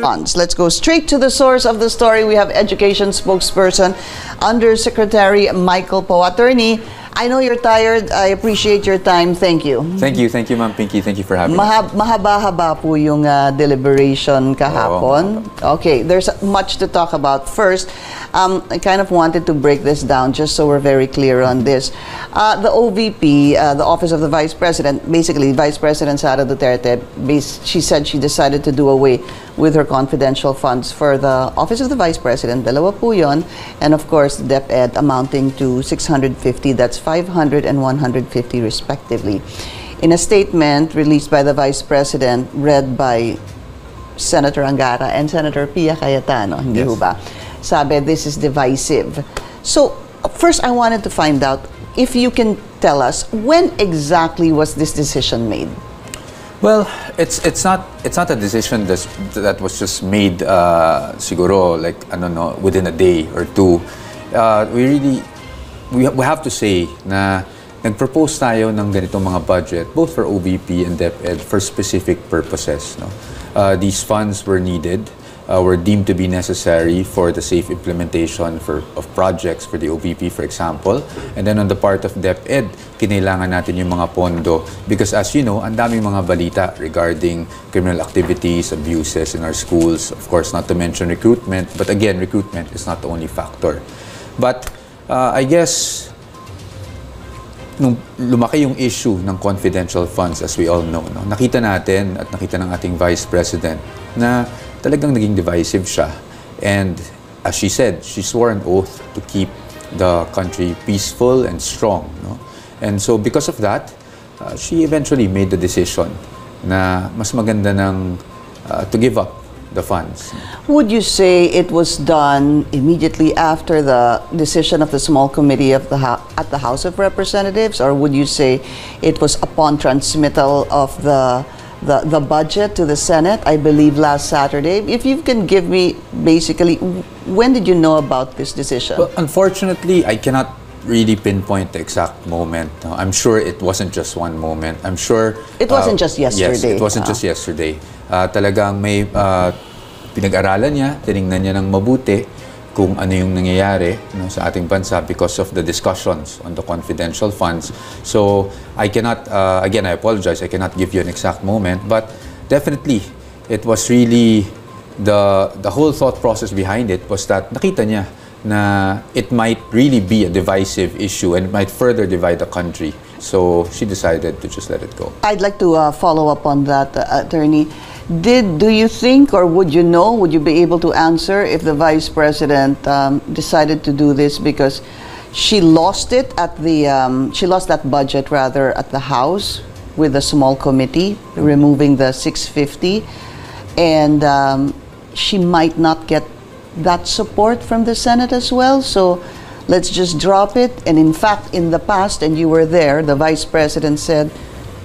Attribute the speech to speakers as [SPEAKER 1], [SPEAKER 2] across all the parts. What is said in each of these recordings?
[SPEAKER 1] funds. Let's go straight to the source of the story. We have Education Spokesperson, Undersecretary Michael Po. Attorney, I know you're tired. I appreciate your time. Thank you.
[SPEAKER 2] Thank you, Ma'am Pinky. Thank you for having me.
[SPEAKER 1] Mahaba-haba po yung deliberation kahapon. Okay, there's much to talk about. First, I kind of wanted to break this down just so we're very clear on this. The OVP, the Office of the Vice President, basically Vice President Sara Duterte, she said she decided to do away with her confidential funds for the Office of the Vice President, dalawa po yun, and of course Deped amounting to 650, that's 500 and 150 respectively. In a statement released by the Vice President, read by Senator Angara and Senator Pia Cayetano, hindi ho ba? Sabi, this is divisive. So, first I wanted to find out if you can tell us when exactly was this decision made?
[SPEAKER 2] Well, it's not a decision that was just made siguro like I don't know within a day or two. We have to say na nag-propose tayo ng ganitong mga budget both for OVP and DepEd for specific purposes. No? These funds were needed. Were deemed to be necessary for the safe implementation of projects for the OVP, for example. And then on the part of DepEd, kinailangan natin yung mga pondo because as you know, ang daming mga balita regarding criminal activities, abuses in our schools, of course, not to mention recruitment. But again, recruitment is not the only factor. But I guess, nung lumaki yung issue ng confidential funds, as we all know, no? Nakita natin at nakita ng ating Vice President na talagang naging divisive siya. And as she said, she swore an oath to keep the country peaceful and strong. No? And so because of that, she eventually made the decision na mas maganda to give up the funds.
[SPEAKER 1] Would you say it was done immediately after the decision of the small committee of at the House of Representatives, or would you say it was upon transmittal of the budget to the Senate, I believe last Saturday? If you can give me basically, when did you know about this decision?
[SPEAKER 2] Well, unfortunately, I cannot really pinpoint the exact moment. No? I'm sure it wasn't just one moment. I'm sure
[SPEAKER 1] it wasn't just yesterday.
[SPEAKER 2] Yes, it wasn't just yesterday. Talagang may pinag-aralan niya, tinignan niya ng mabuti kung ano yung nangyayari sa ating bansa because of the discussions on the confidential funds. So I cannot, again, I apologize, I cannot give you an exact moment, but definitely it was really the whole thought process behind it was that nakita niya na it might really be a divisive issue and it might further divide the country. So she decided to just let it go.
[SPEAKER 1] I'd like to follow up on that, Attorney. Do you think, or would you know, would you be able to answer if the Vice President decided to do this because she lost it at the, she lost that budget rather at the House with a small committee, removing the 650, and she might not get that support from the Senate as well, so let's just drop it. And in fact, in the past, and you were there, the Vice President said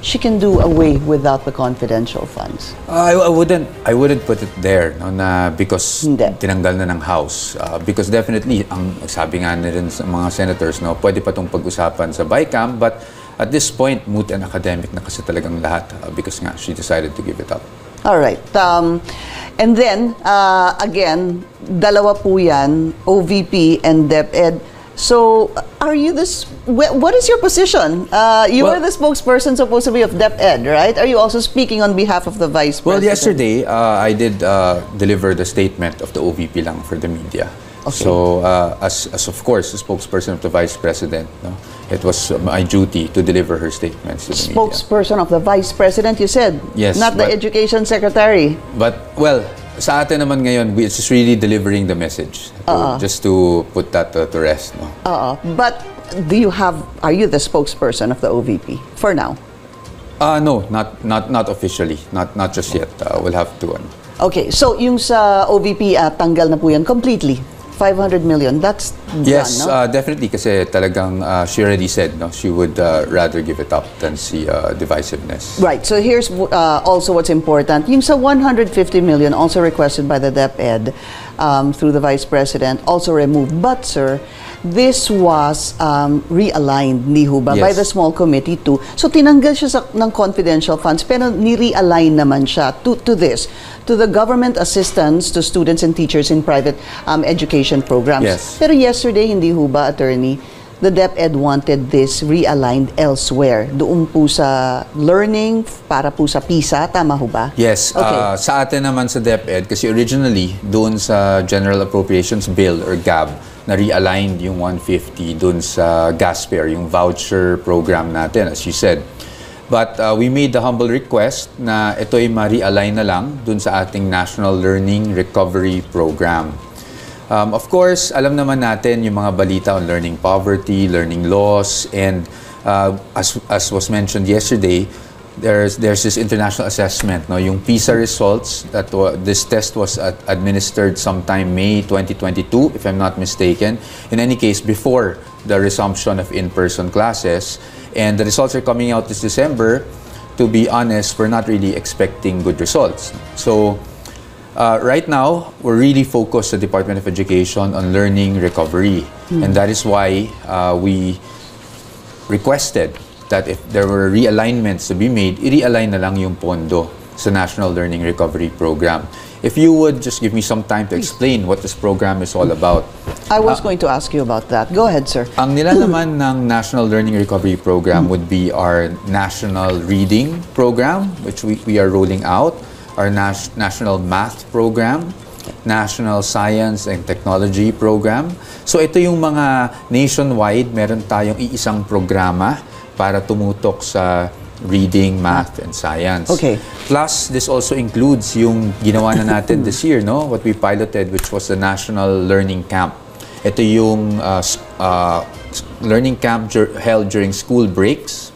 [SPEAKER 1] she can do away without the confidential funds.
[SPEAKER 2] I wouldn't put it there, no, na because tinanggal na ng House. Because definitely, ang sabi nga nila sa mga senators, no, pwede pa itong pag-usapan sa BICAM, but at this point, moot and academic na kasi talagang lahat because nga she decided to give it up.
[SPEAKER 1] All right. And then, again, dalawa po yan, OVP and DepEd. So, are you this? What is your position? You are the spokesperson supposed to be of DepEd, right? Are you also speaking on behalf of the Vice President?
[SPEAKER 2] Well, yesterday, I did deliver the statement of the OVP lang for the media. Okay. So, as of course, the spokesperson of the Vice President, no, it was my duty to deliver her statements to the media. Spokesperson
[SPEAKER 1] of the Vice President, you said?
[SPEAKER 2] Yes.
[SPEAKER 1] Not the Education Secretary?
[SPEAKER 2] But, well, sa atin naman ngayon, it's just really delivering the message. Just to put that to rest. No?
[SPEAKER 1] But are you the spokesperson of the OVP for now?
[SPEAKER 2] No, not officially. Not just yet. We'll have to.
[SPEAKER 1] Okay, so yung sa OVP, tanggal na po yan completely. 500 million, that's done,
[SPEAKER 2] yes,
[SPEAKER 1] no?
[SPEAKER 2] Definitely, kasi talagang she already said, no, she would rather give it up than see divisiveness.
[SPEAKER 1] Right, so here's also what's important. Yung sa 150 million, also requested by the DepEd through the Vice President, also removed. But, sir, this was realigned, hindi ho ba,
[SPEAKER 2] Yes.
[SPEAKER 1] by the small committee too. So tinanggal siya ng confidential funds, pero ni-realign naman siya to this, to the government assistance to students and teachers in private education programs.
[SPEAKER 2] Yes.
[SPEAKER 1] Pero yesterday, hindi ho ba, attorney, the Deped wanted this realigned elsewhere. Doon po sa learning, para po sa PISA, tama ho ba?
[SPEAKER 2] Yes,
[SPEAKER 1] Okay.
[SPEAKER 2] sa atin naman sa DepEd, kasi originally, doon sa General Appropriations Bill or GAB, na realigned yung 150 doon sa gas fare, yung voucher program natin, as you said. But we made the humble request na ito ay ma-realign na lang doon sa ating National Learning Recovery Program. Of course, alam naman natin yung mga balita on learning poverty, learning loss, and as was mentioned yesterday, there's this international assessment, no, yung PISA results that this test was administered sometime May 2022, if I'm not mistaken. In any case, before the resumption of in-person classes, and the results are coming out this December. To be honest, we're not really expecting good results. So right now, we're really focused, the Department of Education, on learning recovery, and that is why we requested that if there were realignments to be made, i-realign na lang yung pondo sa National Learning Recovery Program. If you would just give me some time to explain what this program is all about.
[SPEAKER 1] I was going to ask you about that. Go ahead, sir.
[SPEAKER 2] Ang nilalaman ng National Learning Recovery Program would be our National Reading Program, which we are rolling out, our National Math Program, National Science and Technology Program. So ito yung mga nationwide, meron tayong iisang programa para tumutok sa reading, math, and science.
[SPEAKER 1] Okay.
[SPEAKER 2] Plus, this also includes yung ginawa na natin this year, no? What we piloted, which was the National Learning Camp. Ito yung learning camp held during school breaks.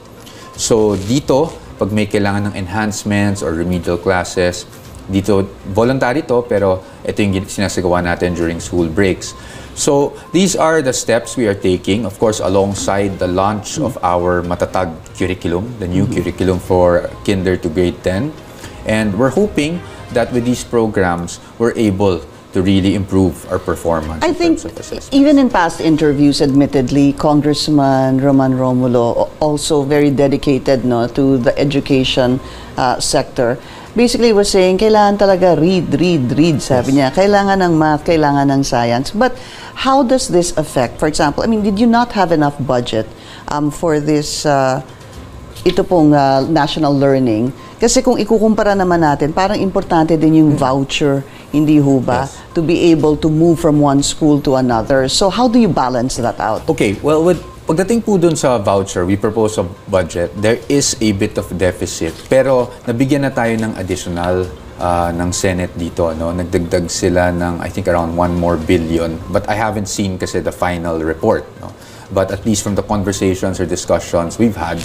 [SPEAKER 2] So dito, pag may kailangan ng enhancements or remedial classes, dito, voluntary to, pero ito yung sinasagawa natin during school breaks. So, these are the steps we are taking, of course, alongside the launch of our Matatag curriculum, the new curriculum for kinder to grade 10. And we're hoping that with these programs, we're able to really improve our performance.
[SPEAKER 1] I think
[SPEAKER 2] in terms of assessment.
[SPEAKER 1] even in past interviews, admittedly, Congressman Roman Romulo, also very dedicated, no, to the education sector, basically was saying, kailangan talaga read, sabi niya. Kailangan ng math, kailangan ng science. But how does this affect, for example, I mean, did you not have enough budget for this, ito pong national learning? Kasi kung ikukumpara naman natin, parang importante din yung voucher, hindi ho ba?
[SPEAKER 2] Yes.
[SPEAKER 1] To be able to move from one school to another. So how do you balance that out?
[SPEAKER 2] Okay, well, pagdating po dun sa voucher, we propose a budget. There is a bit of deficit. Pero nabigyan na tayo ng additional ng Senate dito. No? Nagdagdag sila ng, I think, around 1 more billion. But I haven't seen kasi the final report. No? But at least from the conversations or discussions we've had,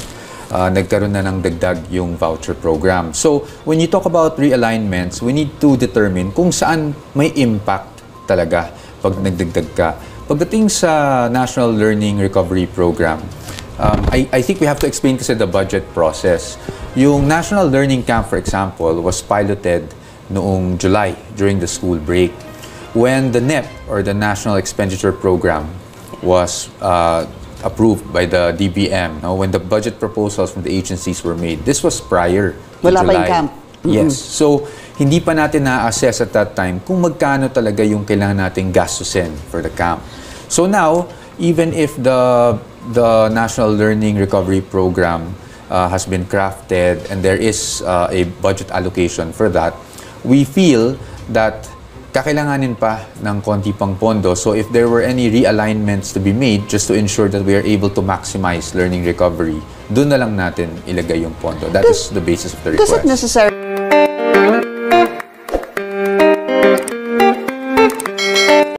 [SPEAKER 2] nagkaroon na ng dagdag yung voucher program. So, when you talk about realignments, we need to determine kung saan may impact talaga pag nagdagdag ka. Pagdating sa National Learning Recovery Program, I think we have to explain kasi the budget process. Yung National Learning Camp, for example, was piloted noong July during the school break. When the NEP, or the National Expenditure Program, was approved by the DBM, no? When the budget proposals from the agencies were made, this was prior to
[SPEAKER 1] Wala pa
[SPEAKER 2] July.
[SPEAKER 1] yung camp.
[SPEAKER 2] Yes. So, hindi pa natin na-assess at that time kung magkano talaga yung kailangan nating gastusin for the camp. So now, even if the National Learning Recovery Program has been crafted and there is a budget allocation for that, we feel that kakailanganin pa ng konti pang pondo. So if there were any realignments to be made just to ensure that we are able to maximize learning recovery, doon na lang natin ilagay yung pondo. That is the basis of the request.
[SPEAKER 1] Does it necessarily